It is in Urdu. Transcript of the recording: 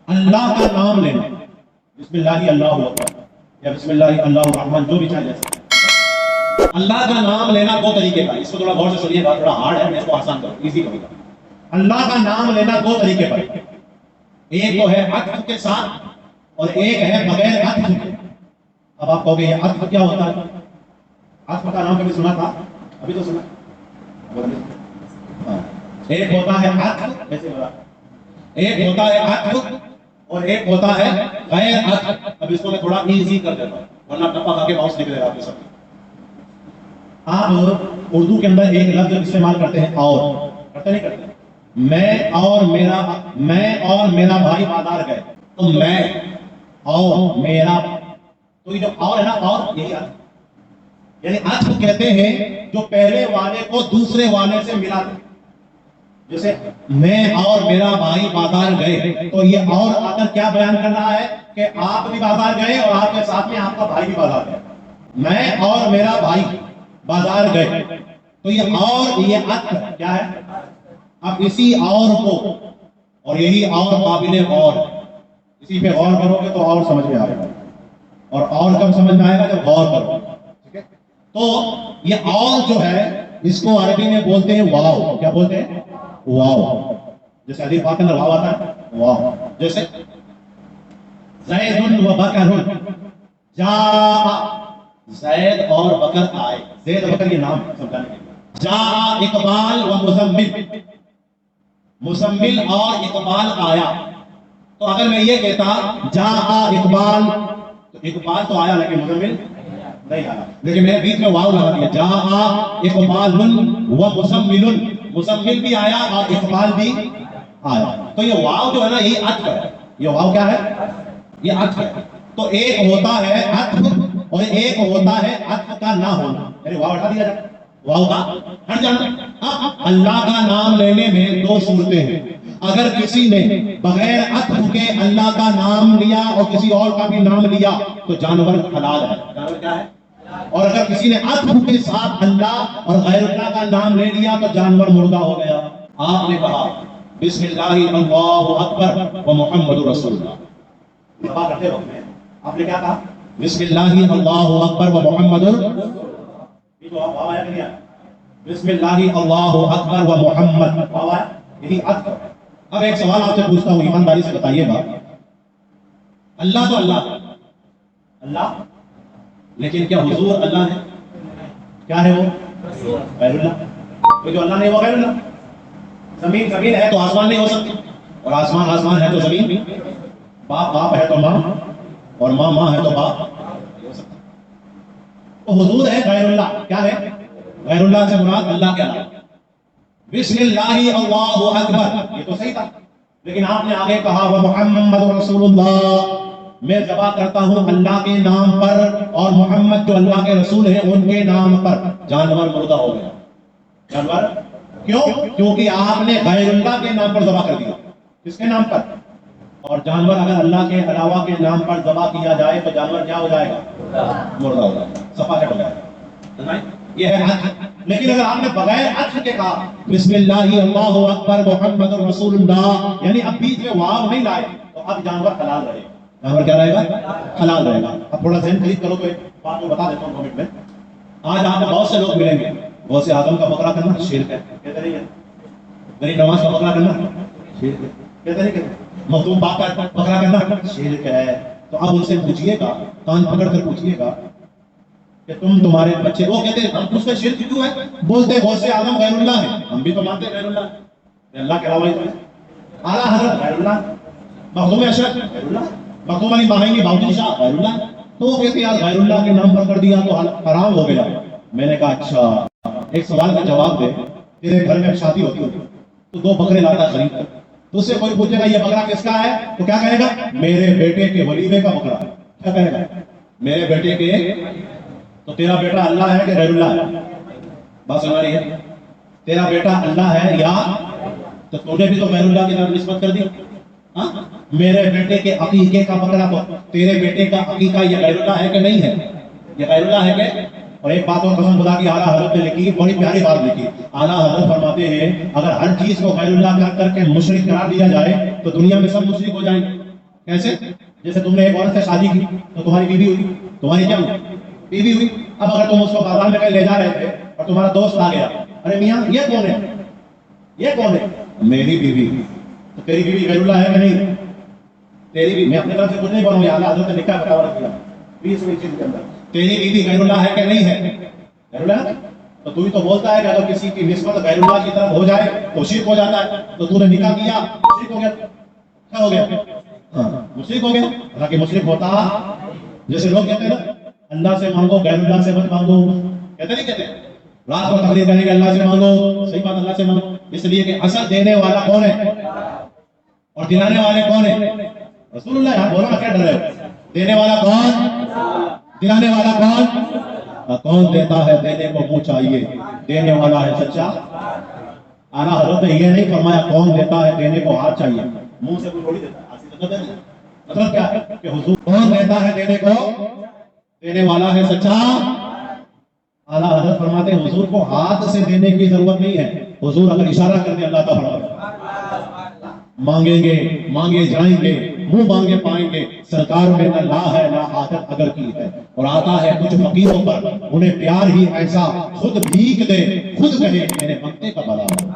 اللہ کا نام لینا، بسم اللہ اللہ اکبر یا بسم اللہ اللہ الرحمن، جو بھی چاہیے اللہ کا نام لینا دو طریقے کا، اس کو تھوڑا غور سے سنیے گا، تھوڑا ہارڈ ہے، میں اس کو آسان کروں، ایزی کروں گا۔ اللہ کا نام لینا دو طریقے پر، ایک تو ہے عطف کے ساتھ اور ایک ہے بغیر عطف کے۔ اب آپ کہو گے یہ عطف کیا ہوتا ہے؟ عطف کا نام کبھی سنا تھا؟ ابھی تو سنا۔ ایک ہوتا ہے عطف، ایسے بولا، ایک ہوتا ہے عطف اور ایک ہوتا ہے غیر عطف۔ اب اس کو میں تھوڑا ایزی کر دیتا ہوں، ورنہ ٹپا کھا کے ماؤس نکلے گا آپ کے ساتھ۔ آپ اردو کے اندر ایک لفظ استعمال کرتے ہیں اور، کرتے نہیں کرتے؟ میں اور میرا بھائی بازار گئے، تو میں اور میرا، تو یہ جو اور ہے نا، اور یہی عطف، یعنی عطف کہتے ہیں جو پہلے والے کو دوسرے والے سے ملا دے۔ جیسے میں اور میرا بھائی بازار گئے، تو یہ اور آ کر کیا بیان کر رہا ہے کہ آپ بھی بازار گئے اور آپ کے ساتھ میں آپ کا بھائی بھی بازار گیا۔ میں اور میرا بھائی بازار گئے، تو یہ اور، یہ عطف کیا ہے؟ اب اسی اور کو، اور یہی اور قابل غور، اسی پہ غور کرو گے تو اور سمجھ میں آئے گا، اور کب سمجھ میں آئے گا؟ جب غور کرو، ٹھیک ہے؟ تو یہ اور جو ہے اس کو عربی میں بولتے ہیں واو۔ کیا بولتے ہیں؟ واو۔ جیسے الف با کے اندر واو آتا ہے، واو۔ جیسے زید و بکر جاء، زید اور بکر آئے، زید و بکر یہ نام سمجھانے کے لیے۔ جاء اقبال و مزمل، مزمل اور اقبال آیا۔ تو اگر میں یہ کہتا جاء اقبال، تو اقبال تو آیا لیکن مزمل نہیں آیا، لیکن میں نے بیچ میں واو لگا دیا، جاء اقبال و مزمل، مزمل بھی آیا اور اقبال بھی آیا۔ تو یہ واو جو ہے نا، یہ عطف ہے۔ یہ واو کیا ہے؟ یہ عطف ہے۔ تو ایک ہوتا ہے عطف اور ایک ہوتا ہے عطف کا نہ ہونا، یعنی واو ہٹا دیا جائے، واو کا ہٹ جانا۔ اب اللہ کا نام لینے میں دو صورتیں ہیں، اگر کسی نے بغیر عطف کے اللہ کا نام لیا اور کسی اور کا بھی نام لیا تو جانور حلال ہے۔ جانور کیا ہے؟ اور اگر کسی نے عطف کے ساتھ اللہ اور غیر اللہ کا نام لے لیا تو جانور مردہ ہو گیا۔ آپ نے کہا بسم اللہ اللہ اکبر و محمد رسول اللہ، دعا کرتے وقت میں آپ نے کیا کہا؟ بسم اللہ اللہ اکبر و محمد، یہ جو آپ آیا کیا، بسم اللہ اللہ اکبر و محمد، یہی عطف۔ اب ایک سوال آپ سے پوچھتا ہوں، ایمانداری سے بتائیے گا، اللہ تو اللہ، اللہ، لیکن کیا حضور اللہ ہے؟ کیا ہے وہ؟ غیر اللہ۔ تو جو اللہ نہیں وہ غیر اللہ۔ زمین زمین ہے تو آسمان نہیں ہو سکتی، اور آسمان آسمان ہے تو زمین، باپ باپ ہے تو ماں، اور ماں ماں ہے تو باپ ہو سکتا۔ تو حضور ہے غیر اللہ، کیا ہے؟ غیر اللہ سے مراد اللہ کے علاوہ۔ بسم اللہ اللہ اکبر، یہ تو صحیح تھا، لیکن آپ نے آگے کہا وہ محمد رسول اللہ، میں ذبح کرتا ہوں اللہ کے نام پر اور محمد جو اللہ کے رسول ہیں ان کے نام پر، جانور مردہ ہو گیا۔ جانور کیوں؟ کیونکہ آپ نے غیر اللہ کے نام پر ذبح کر دیا۔ کس کے نام پر؟ اور جانور اگر اللہ کے علاوہ کے نام پر ذبح کیا جائے تو جانور کیا ہو جائے گا؟ مردہ ہو جائے گا، صفا کٹ ہو جائے گا۔ یہ ہے عطف۔ لیکن اگر آپ نے بغیر عطف کے کہا بسم اللہ اللہ اکبر محمد رسول اللہ، یعنی اب بیچ میں واو نہیں لائے، تو اب جانور حلال رہے گا۔ جانور کیا رہے گا؟ حلال رہے گا۔ اب تھوڑا ذہن خرید کرو تو ایک بات میں بتا دیتا ہوں 2 منٹ میں۔ آج آپ کو بہت سے لوگ ملیں گے، بہت سے آدم کا بکرا کرنا شرک ہے، کہتے نہیں ہے؟ غریب نواز کا بکرا کرنا شرک ہے، کہتے نہیں کہتے؟ مخدوم باپ کا بکرا کرنا شرک ہے۔ تو اب ان سے پوچھیے گا، کان پکڑ کر پوچھیے گا کہ تمہارے بچے، وہ کہتے ہیں ہم اس میں شرک کیوں ہے؟ بولتے بہت سے آدم غیر اللہ ہیں، ہم بھی تو مانتے غیر اللہ ہے، اللہ کے علاوہ ہی تو ہے۔ اعلیٰ حضرت غیر اللہ، مخدوم اشرف غیر اللہ، مخدوم علی باہنی باؤدی شاہ غیر اللہ۔ تو وہ کہتے ہیں یار غیر اللہ کے نام پر کر دیا تو حرام ہو گیا۔ میں نے کہا اچھا ایک سوال کا جواب دے، تیرے گھر میں شادی ہوتی ہوتی تو 2 بکرے لاتا خرید کر، تو اس سے کوئی پوچھے گا یہ بکرا کس کا ہے تو کیا کہے گا؟ میرے بیٹے کے ولیمے کا بکرا۔ کیا کہے گا؟ میرے بیٹے کے۔ تو تیرا بیٹا اللہ ہے کہ غیر اللہ ہے؟ بات سمجھ رہی ہے؟ تیرا بیٹا اللہ ہے یا تو تجھے بھی تو غیر اللہ کی طرف نسبت کر دی۔ ہاں میرے بیٹے کے عقیقے کا بکرا، تو تیرے بیٹے کا عقیقہ یہ غیر اللہ ہے کہ نہیں ہے؟ یہ غیر اللہ ہے کہ؟ اور ایک بات اور قسم خدا کی اعلیٰ حضرت نے لکھی، بڑی پیاری بات لکھی۔ اعلیٰ حضرت فرماتے ہیں اگر ہر چیز کو غیر اللہ کر کر کے مشرک قرار دیا جائے تو دنیا میں سب مشرک ہو جائیں گے۔ کیسے؟ جیسے تم نے ایک عورت سے شادی کی تو تمہاری بیوی ہوئی، تمہاری کیا ہوئی؟ بیوی ہوئی۔ اب اگر تم اس کو بازار میں کہیں لے جا رہے تھے اور تمہارا دوست آ گیا، ارے میاں یہ کون ہے؟ یہ کون ہے؟ میری بیوی۔ تو تیری بیوی غیر اللہ ہے کہ نہیں؟ تیری بیوی، میں اپنی طرف سے کچھ نہیں بولوں، یا حضرت نے نکاح بتاوا رکھ دیا 20 چیز کے اندر، تیری بیوی غیر اللہ ہے کہ نہیں ہے؟ غیر اللہ ہے؟ تو تو ہی تو بولتا ہے کہ اگر کسی کی نسبت غیر اللہ کی طرف ہو جائے تو شرک ہو جاتا ہے، تو تو نے نکاح کیا، شرک ہو گیا، کیا ہو گیا؟ مشرک ہو گیا۔ حالانکہ مشرک ہوتا جیسے لوگ کہتے ہیں نا اللہ سے مانگو غیر اللہ سے مت مانگو، کہتے نہیں کہتے؟ رات کو تقریر کریں گے اللہ سے مانگو، صحیح بات، اللہ سے مانگو، اس لیے کہ اصل دینے والا کون ہے اور دلانے والے کون ہے؟ رسول اللہ۔ یہاں بولو نا، کیا ڈر رہے ہو؟ دینے والا کون؟ دلانے والا کون؟ کون دیتا ہے؟ دینے کو منہ چاہیے، دینے والا ہے سچا۔ اعلیٰ حضرت نے یہ نہیں فرمایا کون دیتا ہے، دینے کو ہاتھ چاہیے، منہ سے کوئی تھوڑی دیتا ہے، ہاتھ سے دیتا ہے۔ مطلب کیا ہے کہ حضور کون دیتا ہے دینے کو؟ دینے والا ہے سچا۔ اعلیٰ حضرت فرماتے ہیں حضور کو ہاتھ سے دینے کی ضرورت نہیں ہے، حضور اگر اشارہ کر دے اللہ تعالیٰ مانگیں گے، مانگے جائیں گے، منہ مانگے پائیں گے۔ سرکار میں نہ لا ہے نہ عادت اگر کی ہے، اور آتا ہے کچھ فقیروں پر انہیں پیار ہی ایسا، خود بھیک دے خود کہے میرے منگتے کا بلا ہو۔